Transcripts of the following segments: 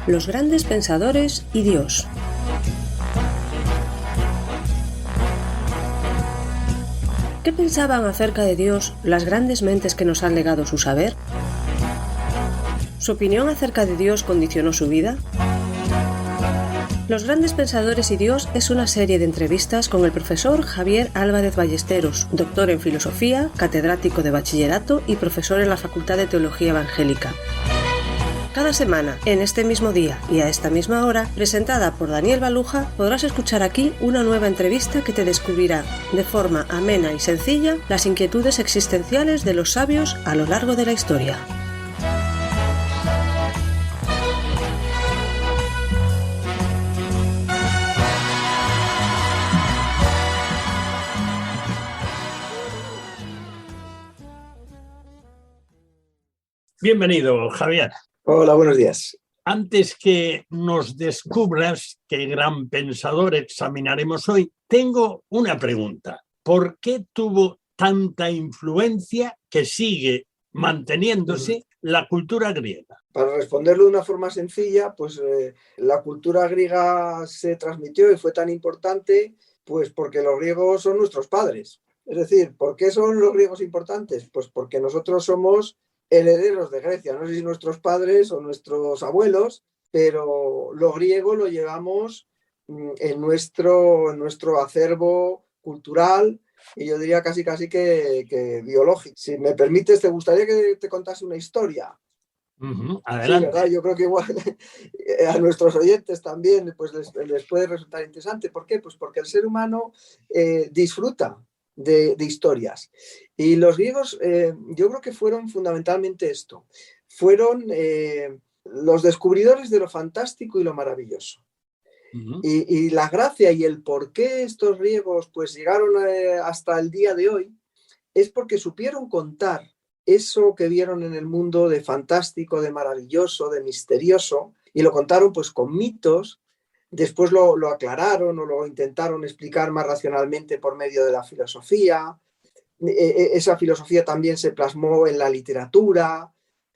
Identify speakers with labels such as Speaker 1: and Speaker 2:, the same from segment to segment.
Speaker 1: Los grandes pensadores y Dios. ¿Qué pensaban acerca de Dios las grandes mentes que nos han legado su saber? ¿Su opinión acerca de Dios condicionó su vida? Los grandes pensadores y Dios es una serie de entrevistas con el profesor Javier Álvarez Ballesteros, doctor en filosofía, catedrático de bachillerato y profesor en la Facultad de Teología Evangélica. Cada semana, en este mismo día y a esta misma hora, presentada por Daniel Baluja, podrás escuchar aquí una nueva entrevista que te descubrirá, de forma amena y sencilla, las inquietudes existenciales de los sabios a lo largo de la historia.
Speaker 2: Bienvenido, Javier.
Speaker 3: Hola, buenos días.
Speaker 2: Antes que nos descubras qué gran pensador examinaremos hoy, tengo una pregunta. ¿Por qué tuvo tanta influencia que sigue manteniéndose la cultura griega?
Speaker 3: Para responderlo de una forma sencilla, pues la cultura griega se transmitió y fue tan importante pues porque los griegos son nuestros padres. Es decir, ¿por qué son los griegos importantes? Pues porque nosotros somos herederos de Grecia, no sé si nuestros padres o nuestros abuelos, pero lo griego lo llevamos en nuestro acervo cultural y yo diría casi que biológico. Si me permites, ¿te gustaría que te contase una historia?
Speaker 2: Adelante.
Speaker 3: Sí, ¿verdad? Yo creo que igual a nuestros oyentes también pues les puede resultar interesante. ¿Por qué? Pues porque el ser humano disfruta de historias. Y los griegos yo creo que fueron fundamentalmente esto. Fueron los descubridores de lo fantástico y lo maravilloso. Y la gracia y el por qué estos griegos pues llegaron hasta el día de hoy es porque supieron contar eso que vieron en el mundo de fantástico, de maravilloso, de misterioso, y lo contaron pues con mitos. Después lo aclararon o lo intentaron explicar más racionalmente por medio de la filosofía. Esa filosofía también se plasmó en la literatura,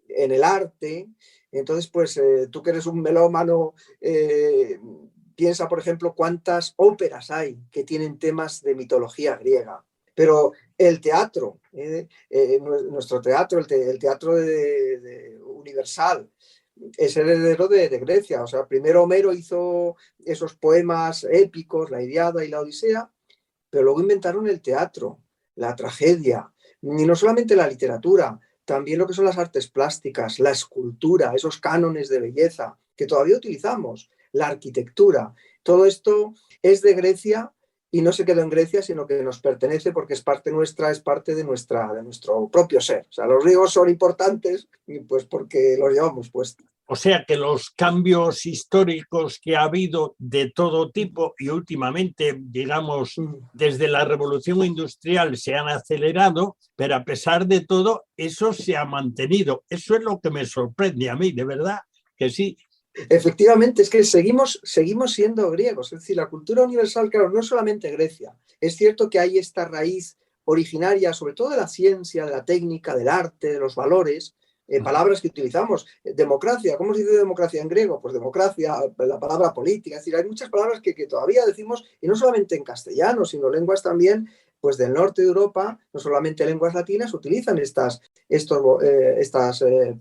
Speaker 3: en el arte. Entonces, pues tú que eres un melómano, piensa, por ejemplo, cuántas óperas hay que tienen temas de mitología griega. Pero el teatro, nuestro teatro, el teatro universal, es heredero de Grecia. O sea, primero Homero hizo esos poemas épicos, la Ilíada y la Odisea, pero luego inventaron el teatro, la tragedia, y no solamente la literatura, también lo que son las artes plásticas, la escultura, esos cánones de belleza que todavía utilizamos, la arquitectura. Todo esto es de Grecia y no se quedó en Grecia, sino que nos pertenece porque es parte nuestra, es parte de nuestro propio ser. O sea, los griegos son importantes pues porque los llevamos puestos.
Speaker 2: O sea que los cambios históricos que ha habido de todo tipo y últimamente, digamos, desde la Revolución Industrial se han acelerado, pero a pesar de todo, eso se ha mantenido. Eso es lo que me sorprende a mí, de verdad que sí.
Speaker 3: Efectivamente, es que seguimos siendo griegos. Es decir, la cultura universal, claro, no es solamente Grecia. Es cierto que hay esta raíz originaria, sobre todo de la ciencia, de la técnica, del arte, de los valores, palabras que utilizamos. Democracia, ¿cómo se dice democracia en griego? Pues democracia, la palabra política. Es decir, hay muchas palabras que todavía decimos, y no solamente en castellano, sino lenguas también pues del norte de Europa, no solamente lenguas latinas, utilizan estas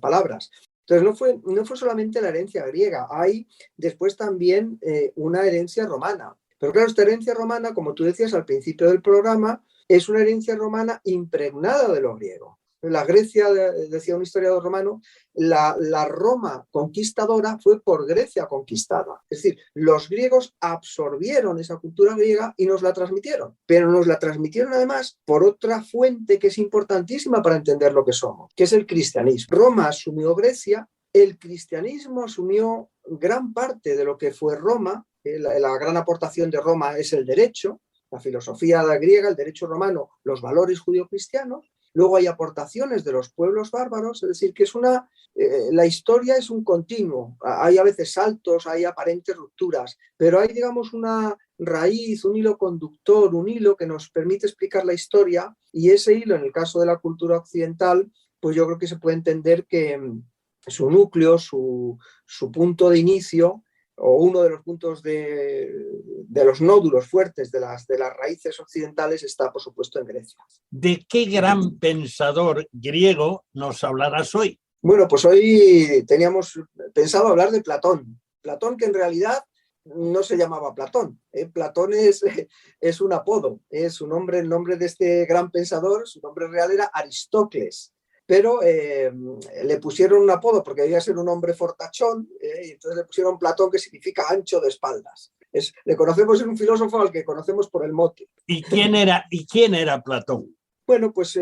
Speaker 3: palabras. Entonces no fue solamente la herencia griega, hay después también una herencia romana. Pero claro, esta herencia romana, como tú decías al principio del programa, es una herencia romana impregnada de lo griego. La Grecia, decía un historiador romano, la Roma conquistadora fue por Grecia conquistada. Es decir, los griegos absorbieron esa cultura griega y nos la transmitieron. Pero nos la transmitieron además por otra fuente que es importantísima para entender lo que somos, que es el cristianismo. Roma asumió Grecia, el cristianismo asumió gran parte de lo que fue Roma. La gran aportación de Roma es el derecho, la filosofía griega, el derecho romano, los valores judío-cristianos. Luego hay aportaciones de los pueblos bárbaros, es decir, que es la historia es un continuo. Hay a veces saltos, hay aparentes rupturas, pero hay, digamos, una raíz, un hilo conductor, un hilo que nos permite explicar la historia, y ese hilo, en el caso de la cultura occidental, pues yo creo que se puede entender que su núcleo, su punto de inicio, o uno de los puntos de los nódulos fuertes de las raíces occidentales está, por supuesto, en Grecia.
Speaker 2: ¿De qué gran pensador griego nos hablarás hoy?
Speaker 3: Bueno, pues hoy teníamos pensado hablar de Platón. Platón, que en realidad no se llamaba Platón. Platón es un apodo, es su nombre, el nombre de este gran pensador, su nombre real era Aristócles. Pero le pusieron un apodo porque debía ser un hombre fortachón, y entonces le pusieron Platón, que significa ancho de espaldas. Le conocemos, es un filósofo al que conocemos por el mote.
Speaker 2: ¿Y quién era Platón?
Speaker 3: Bueno, pues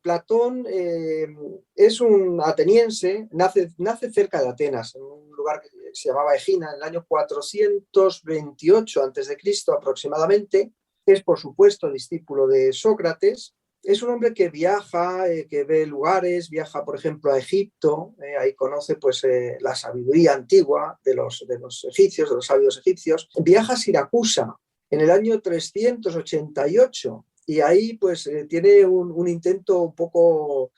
Speaker 3: Platón es un ateniense, nace cerca de Atenas, en un lugar que se llamaba Egina, en el año 428 a.C. aproximadamente. Es, por supuesto, discípulo de Sócrates. Es un hombre que viaja, que ve lugares, viaja, por ejemplo, a Egipto, ahí conoce pues, la sabiduría antigua de los egipcios, de los sabios egipcios. Viaja a Siracusa en el año 388 y ahí pues, tiene un intento un poco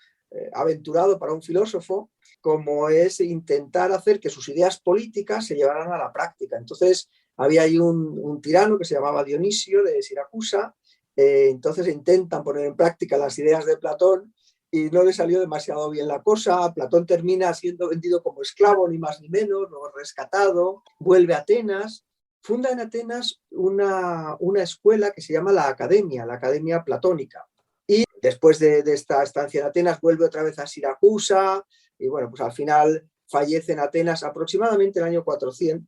Speaker 3: aventurado para un filósofo, como es intentar hacer que sus ideas políticas se llevaran a la práctica. Entonces había ahí un tirano que se llamaba Dionisio de Siracusa. Entonces intentan poner en práctica las ideas de Platón y no le salió demasiado bien la cosa. Platón termina siendo vendido como esclavo, ni más ni menos, luego rescatado, vuelve a Atenas, funda en Atenas una escuela que se llama la Academia Platónica. Y después de esta estancia en Atenas vuelve otra vez a Siracusa y bueno, pues al final fallece en Atenas aproximadamente en el año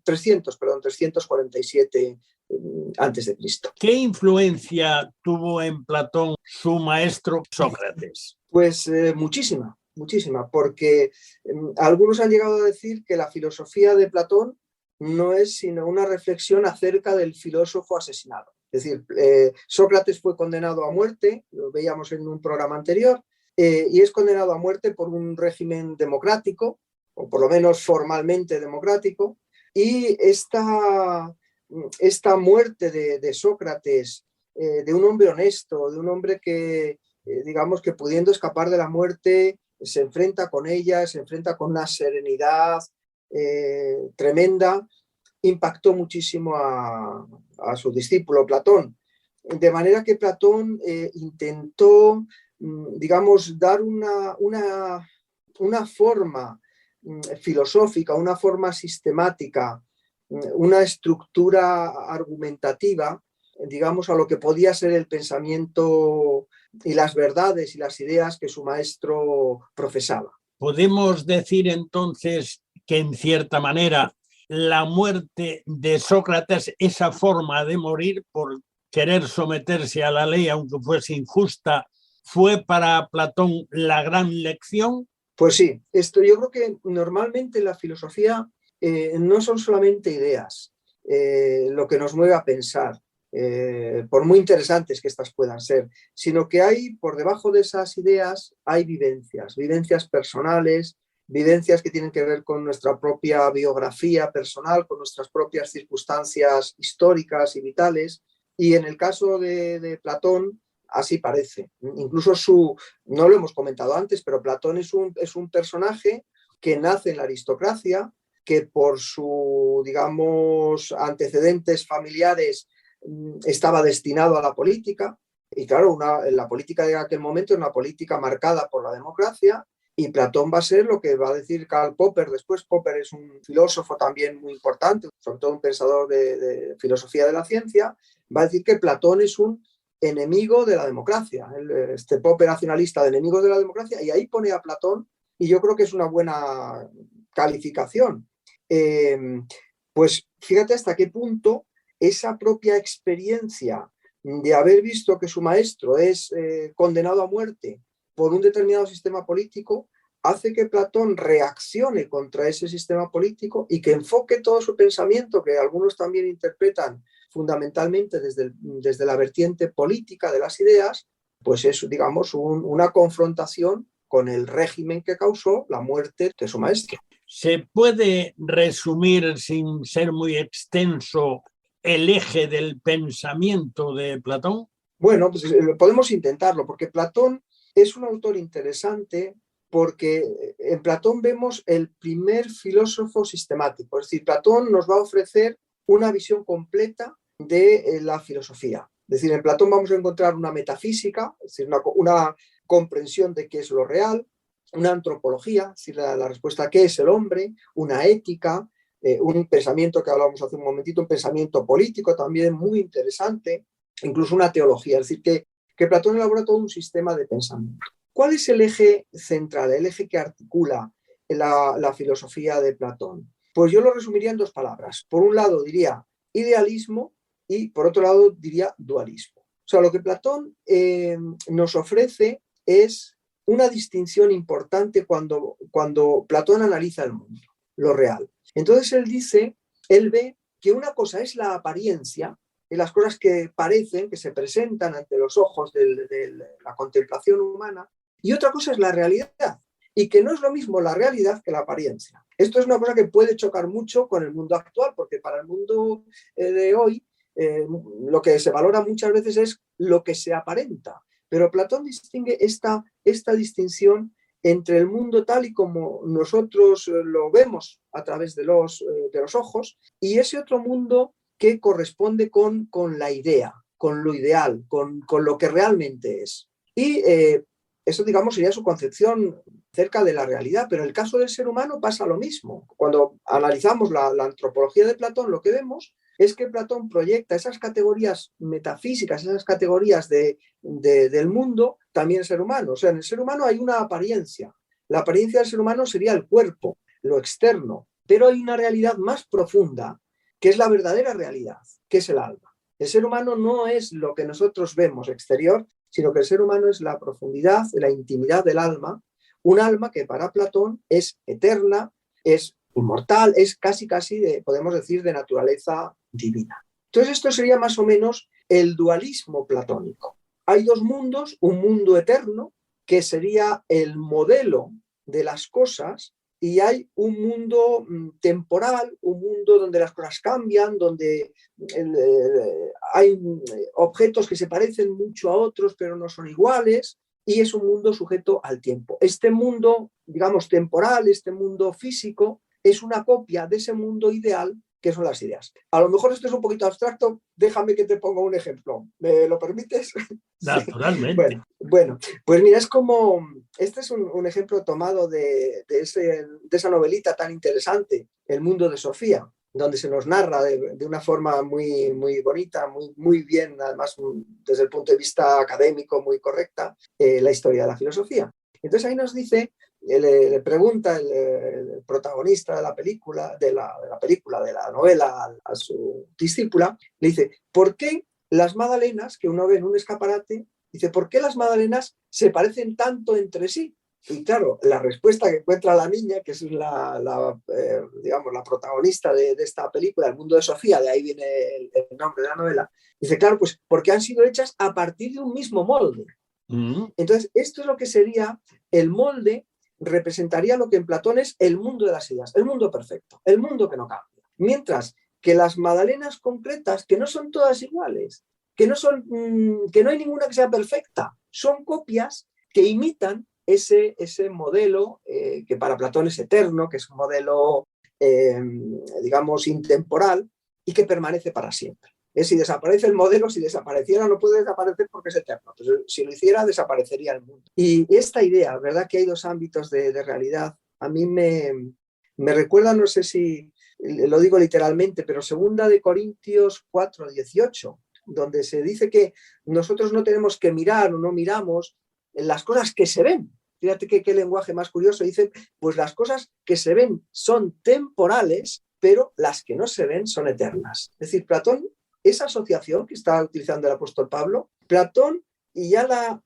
Speaker 3: 347 a.C.
Speaker 2: ¿Qué influencia tuvo en Platón su maestro Sócrates?
Speaker 3: Pues muchísima, porque algunos han llegado a decir que la filosofía de Platón no es sino una reflexión acerca del filósofo asesinado. Es decir, Sócrates fue condenado a muerte, lo veíamos en un programa anterior, y es condenado a muerte por un régimen democrático, o por lo menos formalmente democrático, y esta muerte de Sócrates, de un hombre honesto, de un hombre que, digamos que pudiendo escapar de la muerte, se enfrenta con ella, se enfrenta con una serenidad tremenda, impactó muchísimo a su discípulo Platón. De manera que Platón intentó, digamos, dar una forma filosófica, una forma sistemática, una estructura argumentativa, digamos, a lo que podía ser el pensamiento y las verdades y las ideas que su maestro profesaba.
Speaker 2: ¿Podemos decir entonces que en cierta manera la muerte de Sócrates, esa forma de morir por querer someterse a la ley aunque fuese injusta, fue para Platón la gran lección?
Speaker 3: Pues sí, yo creo que normalmente en la filosofía no son solamente ideas lo que nos mueve a pensar, por muy interesantes que estas puedan ser, sino que hay por debajo de esas ideas hay vivencias personales, vivencias que tienen que ver con nuestra propia biografía personal, con nuestras propias circunstancias históricas y vitales. Y en el caso de Platón, así parece. Incluso no lo hemos comentado antes, pero Platón es un personaje que nace en la aristocracia, que por sus, digamos, antecedentes familiares estaba destinado a la política. Y claro, la política de aquel momento es una política marcada por la democracia, y Platón va a ser lo que va a decir Karl Popper después. Popper es un filósofo también muy importante, sobre todo un pensador de filosofía de la ciencia. Va a decir que Platón es un enemigo de la democracia, este Popper nacionalista de enemigos de la democracia, y ahí pone a Platón, y yo creo que es una buena calificación. Pues fíjate hasta qué punto esa propia experiencia de haber visto que su maestro es condenado a muerte por un determinado sistema político hace que Platón reaccione contra ese sistema político y que enfoque todo su pensamiento, que algunos también interpretan fundamentalmente desde la vertiente política de las ideas, pues es, digamos, una confrontación con el régimen que causó la muerte de su maestro.
Speaker 2: ¿Se puede resumir, sin ser muy extenso, el eje del pensamiento de Platón?
Speaker 3: Bueno, pues podemos intentarlo, porque Platón es un autor interesante porque en Platón vemos el primer filósofo sistemático. Es decir, Platón nos va a ofrecer una visión completa de la filosofía. Es decir, en Platón vamos a encontrar una metafísica, es decir, una comprensión de qué es lo real, una antropología, es decir, la respuesta a qué es el hombre, una ética, un pensamiento que hablábamos hace un momentito, un pensamiento político también muy interesante, incluso una teología. Es decir, que Platón elabora todo un sistema de pensamiento. ¿Cuál es el eje central, el eje que articula la filosofía de Platón? Pues yo lo resumiría en dos palabras. Por un lado diría idealismo y por otro lado diría dualismo. O sea, lo que Platón nos ofrece es una distinción importante cuando Platón analiza el mundo, lo real. Entonces él ve que una cosa es la apariencia, y las cosas que parecen, que se presentan ante los ojos de la contemplación humana, y otra cosa es la realidad, y que no es lo mismo la realidad que la apariencia. Esto es una cosa que puede chocar mucho con el mundo actual, porque para el mundo de hoy lo que se valora muchas veces es lo que se aparenta, pero Platón distingue esta distinción entre el mundo tal y como nosotros lo vemos a través de los ojos y ese otro mundo que corresponde con la idea, con lo ideal, con lo que realmente es. Y eso, digamos, sería su concepción acerca de la realidad, pero en el caso del ser humano pasa lo mismo. Cuando analizamos la antropología de Platón, lo que vemos es que Platón proyecta esas categorías metafísicas, esas categorías del mundo, también en el ser humano. O sea, en el ser humano hay una apariencia. La apariencia del ser humano sería el cuerpo, lo externo, pero hay una realidad más profunda, que es la verdadera realidad, que es el alma. El ser humano no es lo que nosotros vemos exterior, sino que el ser humano es la profundidad, la intimidad del alma, un alma que para Platón es eterna, es inmortal, es casi, podemos decir, de naturaleza divina. Entonces esto sería más o menos el dualismo platónico. Hay dos mundos, un mundo eterno, que sería el modelo de las cosas, y hay un mundo temporal, un mundo donde las cosas cambian, donde hay objetos que se parecen mucho a otros, pero no son iguales, y es un mundo sujeto al tiempo. Este mundo, digamos, temporal, este mundo físico, es una copia de ese mundo ideal que son las ideas. A lo mejor esto es un poquito abstracto, déjame que te ponga un ejemplo. ¿Me lo permites?
Speaker 2: Naturalmente.
Speaker 3: Sí. Bueno, pues mira, es como, este es un ejemplo tomado de esa novelita tan interesante, El mundo de Sofía, donde se nos narra de una forma muy, muy bonita, muy bien, además desde el punto de vista académico muy correcta, la historia de la filosofía. Entonces ahí nos dice, le pregunta el protagonista de la película, de la novela a su discípula, le dice, ¿por qué las magdalenas que uno ve en un escaparate, dice, ¿por qué las magdalenas se parecen tanto entre sí? Y claro, la respuesta que encuentra la niña, que es digamos, la protagonista de esta película, El mundo de Sofía, de ahí viene el nombre de la novela, dice, claro, pues porque han sido hechas a partir de un mismo molde. Entonces, esto es lo que sería el molde, representaría lo que en Platón es el mundo de las ideas, el mundo perfecto, el mundo que no cambia. Mientras que las magdalenas concretas, que no son todas iguales, que no hay ninguna que sea perfecta, son copias que imitan ese modelo que para Platón es eterno, que es un modelo, digamos, intemporal y que permanece para siempre. Si desaparece el modelo, si desapareciera no puede desaparecer porque es eterno. Entonces, si lo hiciera, desaparecería el mundo. Y esta idea, ¿verdad? Que hay dos ámbitos de realidad, a mí me recuerda, no sé si lo digo literalmente, pero 2 Corintios 4:18, donde se dice que nosotros no tenemos que mirar o no miramos las cosas que se ven. Fíjate qué lenguaje más curioso. Dice, pues las cosas que se ven son temporales, pero las que no se ven son eternas. Es decir, Platón, esa asociación que está utilizando el apóstol Pablo, Platón ya la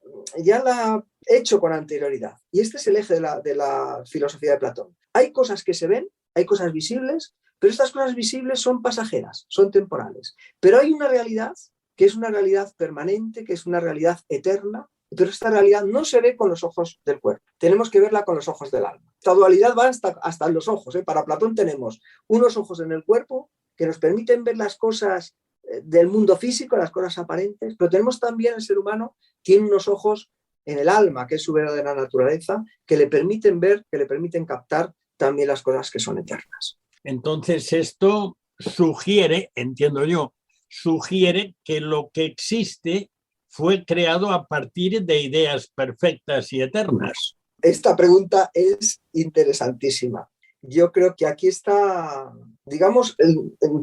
Speaker 3: ha hecho con anterioridad. Y este es el eje de la filosofía de Platón. Hay cosas que se ven, hay cosas visibles, pero estas cosas visibles son pasajeras, son temporales. Pero hay una realidad que es una realidad permanente, que es una realidad eterna, pero esta realidad no se ve con los ojos del cuerpo. Tenemos que verla con los ojos del alma. Esta dualidad va hasta los ojos. Para Platón tenemos unos ojos en el cuerpo que nos permiten ver las cosas del mundo físico, las cosas aparentes, pero tenemos también el ser humano, tiene unos ojos en el alma, que es su verdadera naturaleza, que le permiten ver, que le permiten captar también las cosas que son eternas.
Speaker 2: Entonces esto sugiere, entiendo yo, sugiere que lo que existe fue creado a partir de ideas perfectas y eternas.
Speaker 3: Esta pregunta es interesantísima. Yo creo que aquí está, digamos,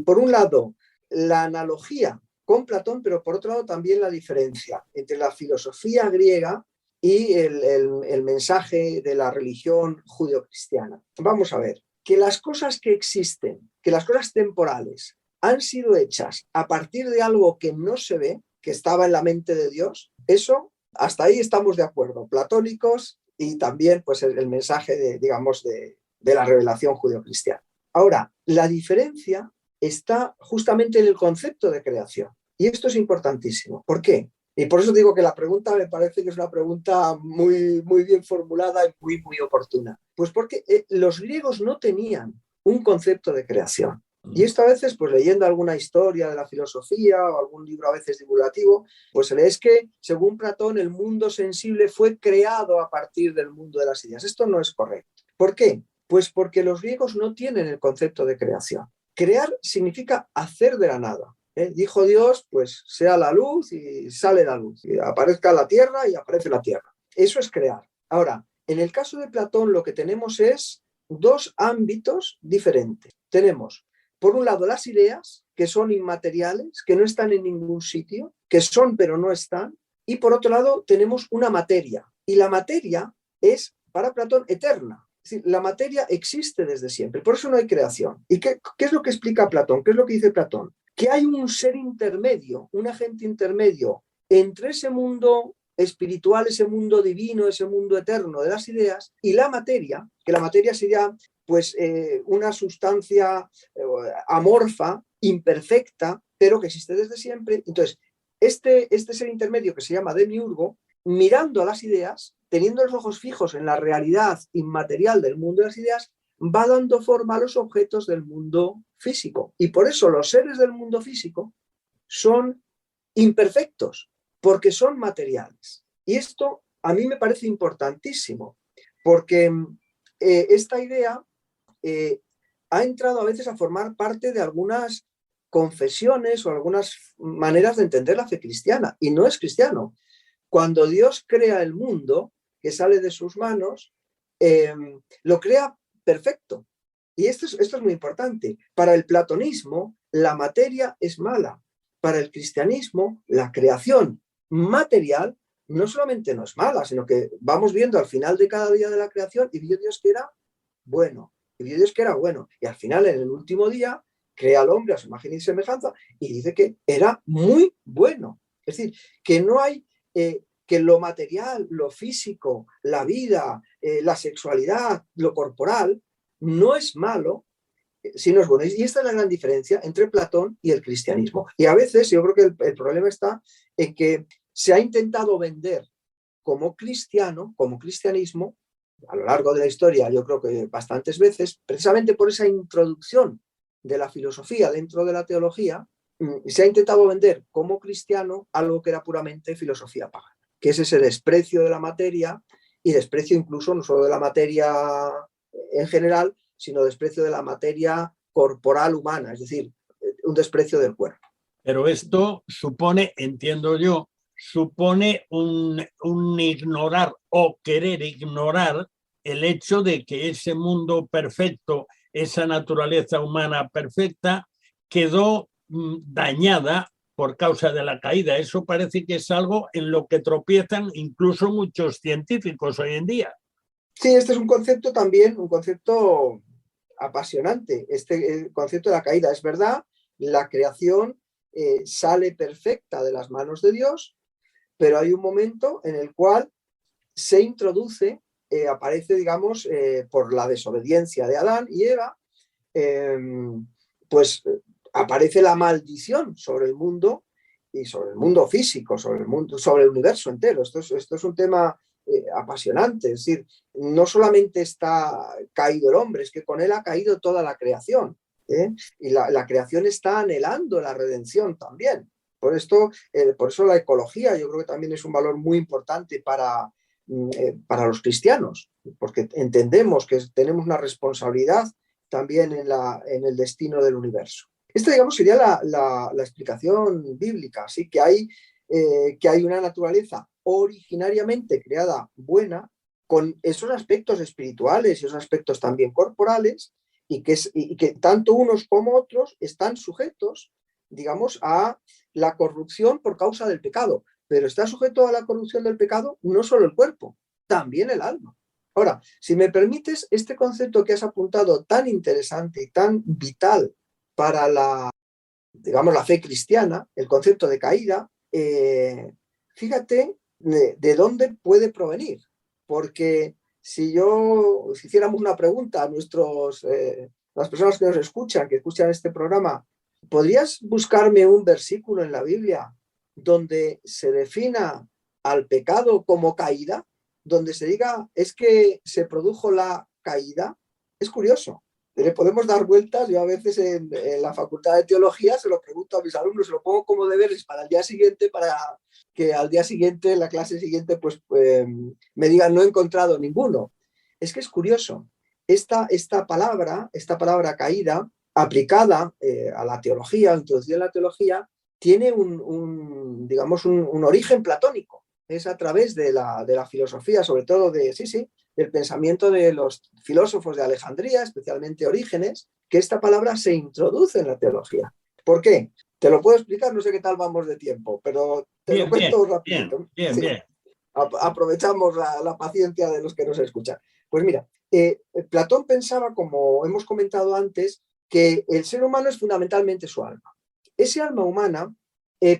Speaker 3: por un lado, la analogía con Platón, pero por otro lado también la diferencia entre la filosofía griega y el mensaje de la religión judeocristiana. Vamos a ver, que las cosas que existen, que las cosas temporales, han sido hechas a partir de algo que no se ve, que estaba en la mente de Dios, eso, hasta ahí estamos de acuerdo, platónicos y también pues, el mensaje de la revelación judeocristiana. Ahora, la diferencia está justamente en el concepto de creación. Y esto es importantísimo. ¿Por qué? Y por eso digo que la pregunta me parece que es una pregunta muy, muy bien formulada y muy, muy oportuna. Pues porque los griegos no tenían un concepto de creación. Y esto a veces, pues leyendo alguna historia de la filosofía o algún libro a veces divulgativo, pues se lee que, según Platón, el mundo sensible fue creado a partir del mundo de las ideas. Esto no es correcto. ¿Por qué? Pues porque los griegos no tienen el concepto de creación. Crear significa hacer de la nada. Dijo Dios, pues sea la luz y sale la luz. Y aparezca la tierra y aparece la tierra. Eso es crear. Ahora, en el caso de Platón lo que tenemos es dos ámbitos diferentes. Tenemos, por un lado, las ideas, que son inmateriales, que no están en ningún sitio, que son pero no están. Y por otro lado, tenemos una materia. Y la materia es, para Platón, eterna. Es decir, la materia existe desde siempre, por eso no hay creación. ¿Y qué es lo que explica Platón? ¿Qué es lo que dice Platón? Que hay un ser intermedio, un agente intermedio entre ese mundo espiritual, ese mundo divino, ese mundo eterno de las ideas y la materia, que la materia sería pues, una sustancia amorfa, imperfecta, pero que existe desde siempre. Entonces, este ser intermedio que se llama demiurgo, mirando a las ideas, teniendo los ojos fijos en la realidad inmaterial del mundo de las ideas, va dando forma a los objetos del mundo físico. Y por eso los seres del mundo físico son imperfectos, porque son materiales. Y esto a mí me parece importantísimo, porque esta idea ha entrado a veces a formar parte de algunas confesiones o algunas maneras de entender la fe cristiana, y no es cristiano. Cuando Dios crea el mundo, que sale de sus manos, lo crea perfecto. Y esto es muy importante. Para el platonismo, la materia es mala. Para el cristianismo, la creación material no solamente no es mala, sino que vamos viendo al final de cada día de la creación y vio Dios que era bueno. Y vio Dios que era bueno. Y al final, en el último día, crea al hombre a su imagen y semejanza y dice que era muy bueno. Es decir, que no hay... que lo material, lo físico, la vida, la sexualidad, lo corporal, no es malo, sino es bueno. Y esta es la gran diferencia entre Platón y el cristianismo. Y a veces yo creo que el problema está en que se ha intentado vender como cristiano, como cristianismo, a lo largo de la historia, yo creo que bastantes veces, precisamente por esa introducción de la filosofía dentro de la teología, se ha intentado vender como cristiano algo que era puramente filosofía pagana, que es ese desprecio de la materia y desprecio incluso no solo de la materia en general, sino desprecio de la materia corporal humana, es decir, un desprecio del cuerpo.
Speaker 2: Pero esto supone, entiendo yo, supone un ignorar o querer ignorar el hecho de que ese mundo perfecto, esa naturaleza humana perfecta, quedó dañada por causa de la caída. Eso parece que es algo en lo que tropiezan incluso muchos científicos hoy en día.
Speaker 3: Sí, este es un concepto también, un concepto apasionante, el concepto de la caída. Es verdad, la creación sale perfecta de las manos de Dios, pero hay un momento en el cual se introduce, aparece, digamos, por la desobediencia de Adán y Eva, pues aparece la maldición sobre el mundo y sobre el mundo físico, sobre el universo entero. Esto es un tema apasionante, es decir, no solamente está caído el hombre, es que con él ha caído toda la creación, y la creación está anhelando la redención también. Por eso la ecología yo creo que también es un valor muy importante para para los cristianos, porque entendemos que tenemos una responsabilidad también en el destino del universo. Esta, digamos, sería la explicación bíblica, ¿sí? Que hay una naturaleza originariamente creada buena, con esos aspectos espirituales y esos aspectos también corporales, y que tanto unos como otros están sujetos, digamos, a la corrupción por causa del pecado. Pero está sujeto a la corrupción del pecado no solo el cuerpo, también el alma. Ahora, si me permites, este concepto que has apuntado tan interesante y tan vital para digamos, la fe cristiana, el concepto de caída, fíjate de dónde puede provenir. Porque si hiciéramos una pregunta a las personas que nos escuchan, que escuchan este programa, ¿podrías buscarme un versículo en la Biblia donde se defina al pecado como caída? Donde se diga, es que se produjo la caída. Es curioso. Le podemos dar vueltas. Yo a veces en la Facultad de Teología se lo pregunto a mis alumnos, se lo pongo como deberes para el día siguiente, para que al día siguiente, en la clase siguiente, pues me digan, no he encontrado ninguno. Es que es curioso. Esta palabra caída, aplicada a la teología, introducida en la teología, tiene digamos, un origen platónico. Es a través de la filosofía, sobre todo del pensamiento de los filósofos de Alejandría, especialmente Orígenes, que esta palabra se introduce en la teología. ¿Por qué? Te lo puedo explicar, no sé qué tal vamos de tiempo, pero te lo cuento rapidito.
Speaker 2: Bien.
Speaker 3: Aprovechamos la paciencia de los que nos escuchan. Pues mira, Platón pensaba, como hemos comentado antes, que el ser humano es fundamentalmente su alma. Ese alma humana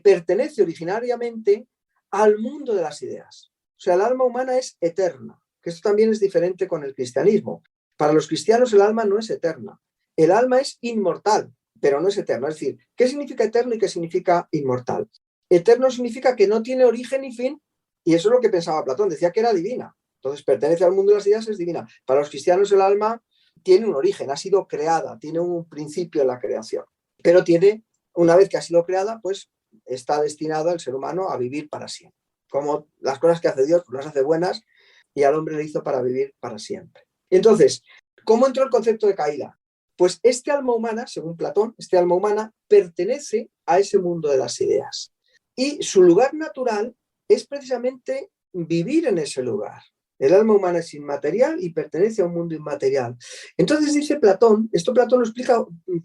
Speaker 3: pertenece originariamente al mundo de las ideas. O sea, el alma humana es eterna, que esto también es diferente con el cristianismo. Para los cristianos el alma no es eterna. El alma es inmortal, pero no es eterna. Es decir, ¿qué significa eterno y qué significa inmortal? Eterno significa que no tiene origen ni fin, y eso es lo que pensaba Platón, decía que era divina. Entonces, pertenece al mundo de las ideas, es divina. Para los cristianos el alma tiene un origen, ha sido creada, tiene un principio en la creación, pero una vez que ha sido creada, pues está destinado el ser humano a vivir para siempre. Como las cosas que hace Dios, pues las hace buenas, y al hombre le hizo para vivir para siempre. Entonces, ¿cómo entró el concepto de caída? Pues este alma humana, según Platón, este alma humana pertenece a ese mundo de las ideas. Y su lugar natural es precisamente vivir en ese lugar. El alma humana es inmaterial y pertenece a un mundo inmaterial. Entonces dice Platón, esto Platón lo explica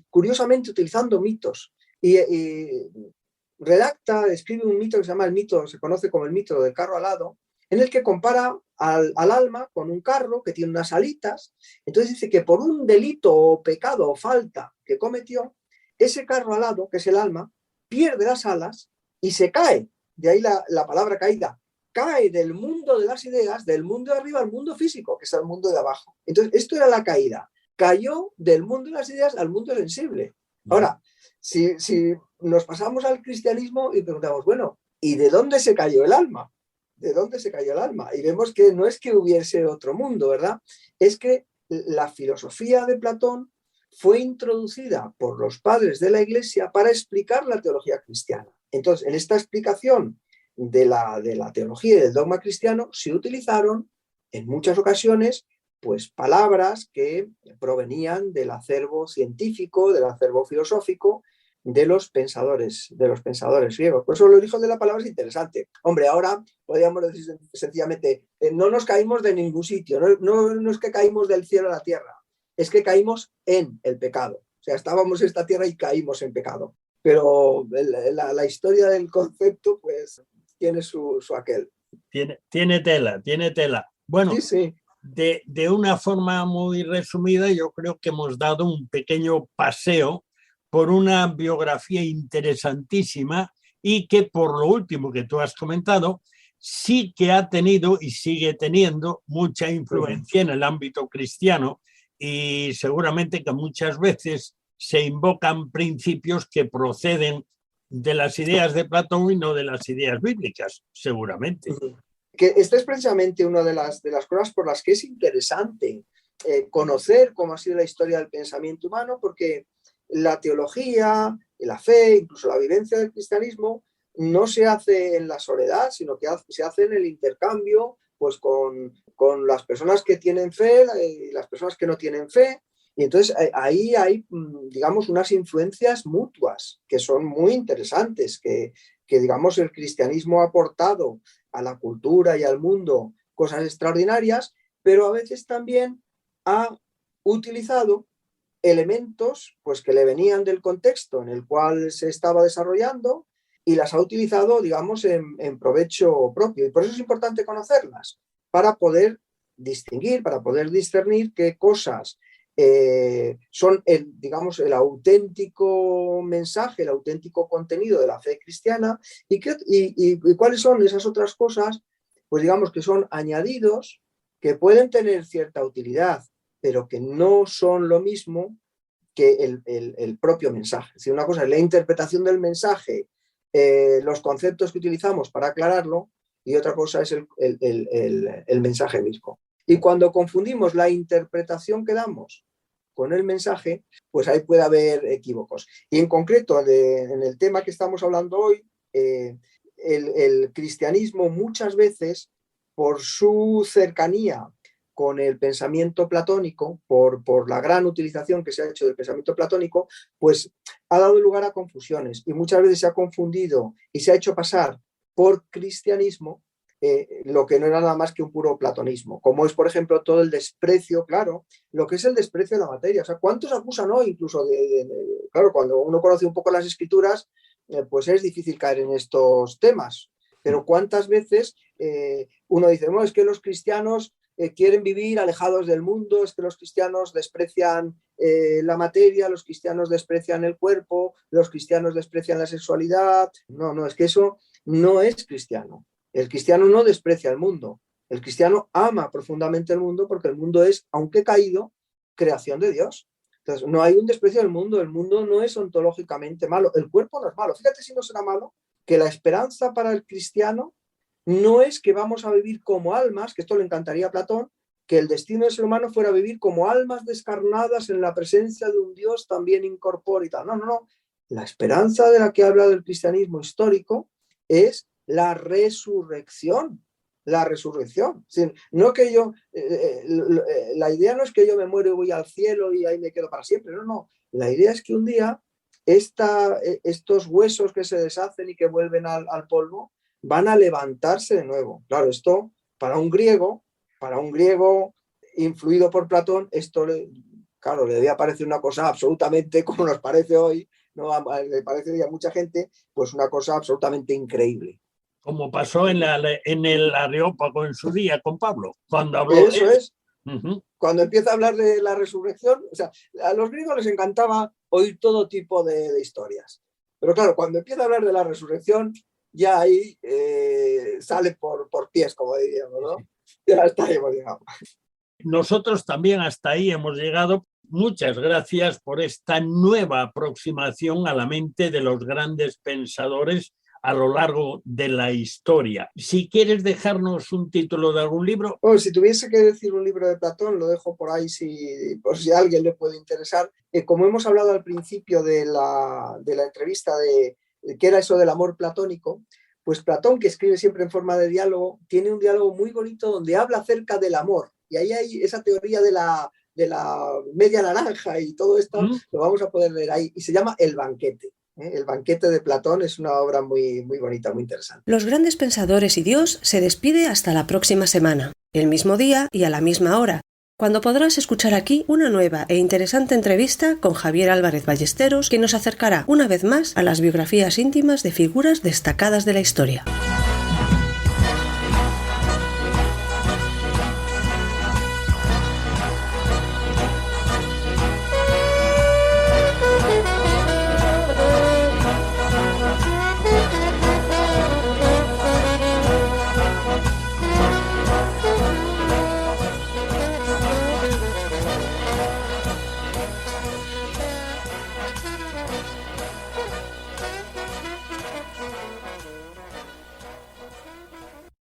Speaker 3: curiosamente utilizando mitos, y escribe un mito que se conoce como el mito del carro alado, en el que compara al alma con un carro que tiene unas alitas. Entonces dice que por un delito o pecado o falta que cometió, ese carro alado, que es el alma, pierde las alas y se cae. De ahí la palabra caída. Cae del mundo de las ideas, del mundo de arriba al mundo físico, que es el mundo de abajo. Entonces, esto era la caída. Cayó del mundo de las ideas al mundo sensible. Ahora, si nos pasamos al cristianismo y preguntamos, bueno, ¿y de dónde se cayó el alma? ¿De dónde se cayó el alma? Y vemos que no es que hubiese otro mundo, ¿verdad? Es que la filosofía de Platón fue introducida por los padres de la Iglesia para explicar la teología cristiana. Entonces, en esta explicación de la teología y del dogma cristiano se utilizaron en muchas ocasiones pues palabras que provenían del acervo científico, del acervo filosófico de los pensadores griegos. Por eso lo dijo de la palabra es interesante. Hombre, ahora podríamos decir sencillamente, no nos caímos de ningún sitio, no es que caímos del cielo a la tierra, es que caímos en el pecado. O sea, estábamos en esta tierra y caímos en pecado. Pero la historia del concepto, pues, tiene su aquel.
Speaker 2: Tiene tela. Bueno,
Speaker 3: sí.
Speaker 2: De una forma muy resumida, yo creo que hemos dado un pequeño paseo por una biografía interesantísima y que, por lo último que tú has comentado, sí que ha tenido y sigue teniendo mucha influencia en el ámbito cristiano, y seguramente que muchas veces se invocan principios que proceden de las ideas de Platón y no de las ideas bíblicas, seguramente.
Speaker 3: Que esta es precisamente una de las cosas por las que es interesante conocer cómo ha sido la historia del pensamiento humano, porque la teología, la fe, incluso la vivencia del cristianismo, no se hace en la soledad, sino que se hace en el intercambio pues con las personas que tienen fe y las personas que no tienen fe. Y entonces ahí hay, digamos, unas influencias mutuas que son muy interesantes, que digamos, el cristianismo ha aportado a la cultura y al mundo cosas extraordinarias, pero a veces también ha utilizado elementos pues, que le venían del contexto en el cual se estaba desarrollando y las ha utilizado, digamos, en provecho propio. Y por eso es importante conocerlas, para poder distinguir, para poder discernir qué cosas son digamos, el auténtico mensaje, el auténtico contenido de la fe cristiana y cuáles son esas otras cosas, pues digamos que son añadidos que pueden tener cierta utilidad, pero que no son lo mismo que el propio mensaje. Es decir, una cosa es la interpretación del mensaje, los conceptos que utilizamos para aclararlo, y otra cosa es el mensaje mismo. Y cuando confundimos la interpretación que damos con el mensaje, pues ahí puede haber equívocos. Y en concreto, en el tema que estamos hablando hoy, el cristianismo muchas veces, por su cercanía con el pensamiento platónico, por la gran utilización que se ha hecho del pensamiento platónico, pues ha dado lugar a confusiones y muchas veces se ha confundido y se ha hecho pasar por cristianismo lo que no era nada más que un puro platonismo, como es, por ejemplo, todo el desprecio, claro, lo que es el desprecio de la materia. O sea, ¿cuántos acusan hoy incluso claro, cuando uno conoce un poco las escrituras, pues es difícil caer en estos temas, pero cuántas veces uno dice, no, es que los cristianos quieren vivir alejados del mundo, es que los cristianos desprecian la materia, los cristianos desprecian el cuerpo, los cristianos desprecian la sexualidad. No, es que eso no es cristiano. El cristiano no desprecia el mundo, el cristiano ama profundamente el mundo porque el mundo es, aunque caído, creación de Dios. Entonces, no hay un desprecio del mundo, el mundo no es ontológicamente malo, el cuerpo no es malo. Fíjate si no será malo que la esperanza para el cristiano no es que vamos a vivir como almas, que esto le encantaría a Platón, que el destino del ser humano fuera vivir como almas descarnadas en la presencia de un Dios también incorpóreo y tal. No. La esperanza de la que habla del cristianismo histórico es la resurrección. La resurrección. No que yo, la idea no es que yo me muero y voy al cielo y ahí me quedo para siempre. No. La idea es que un día estos huesos que se deshacen y que vuelven al polvo van a levantarse de nuevo. Claro, esto para un griego influido por Platón, esto le debía parecer una cosa absolutamente, como nos parece hoy, ¿no? Le parece a mucha gente, pues una cosa absolutamente increíble.
Speaker 2: Como pasó en el Areópago en su día con Pablo, cuando habló
Speaker 3: de eso. Es. Cuando empieza a hablar de la resurrección, o sea, a los griegos les encantaba oír todo tipo de historias. Pero claro, cuando empieza a hablar de la resurrección, ya ahí sale por pies, como diríamos, ¿no? Ya hasta ahí hemos llegado.
Speaker 2: Nosotros también hasta ahí hemos llegado. Muchas gracias por esta nueva aproximación a la mente de los grandes pensadores a lo largo de la historia. Si quieres dejarnos un título de algún libro.
Speaker 3: Bueno, si tuviese que decir un libro de Platón, lo dejo por ahí por si a alguien le puede interesar. Como hemos hablado al principio de la entrevista de qué era eso del amor platónico, pues Platón, que escribe siempre en forma de diálogo, tiene un diálogo muy bonito donde habla acerca del amor. Y ahí hay esa teoría de la media naranja y todo esto, lo vamos a poder ver ahí. Y se llama El banquete. El banquete de Platón es una obra muy, muy bonita, muy interesante.
Speaker 1: Los grandes pensadores y Dios se despide hasta la próxima semana, el mismo día y a la misma hora, cuando podrás escuchar aquí una nueva e interesante entrevista con Javier Álvarez Ballesteros, que nos acercará una vez más a las biografías íntimas de figuras destacadas de la historia.